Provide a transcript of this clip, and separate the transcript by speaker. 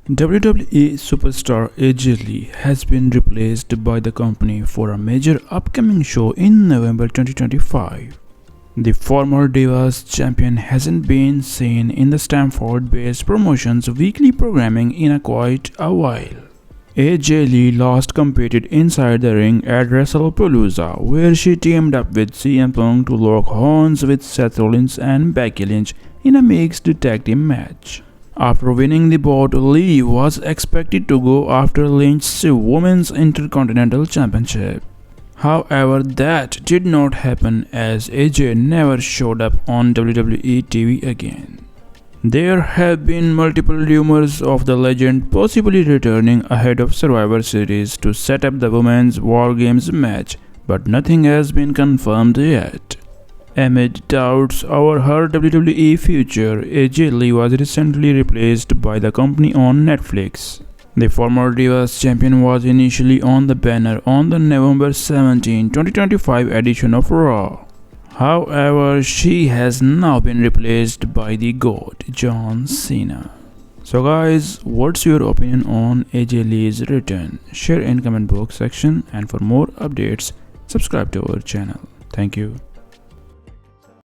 Speaker 1: WWE superstar AJ Lee has been replaced by the company for a major upcoming show in November 2025. The former Divas champion hasn't been seen in the Stamford-based promotion's weekly programming in quite a while. AJ Lee last competed inside the ring at WrestlePalooza, where she teamed up with CM Punk to lock horns with Seth Rollins and Becky Lynch in a mixed tag team match. After winning the bout, Lee was expected to go after Lynch's Women's Intercontinental Championship. However, that did not happen as AJ never showed up on WWE TV again. There have been multiple rumors of the legend possibly returning ahead of Survivor Series to set up the Women's War Games match, but nothing has been confirmed yet. Amid doubts over her WWE future, AJ Lee was recently replaced by the company on Netflix. The former Divas champion was initially on the banner on the November 17, 2025 edition of Raw. However, she has now been replaced by the GOAT, John Cena. So guys, what's your opinion on AJ Lee's return? Share in comment box section, and for more updates, subscribe to our channel. Thank you.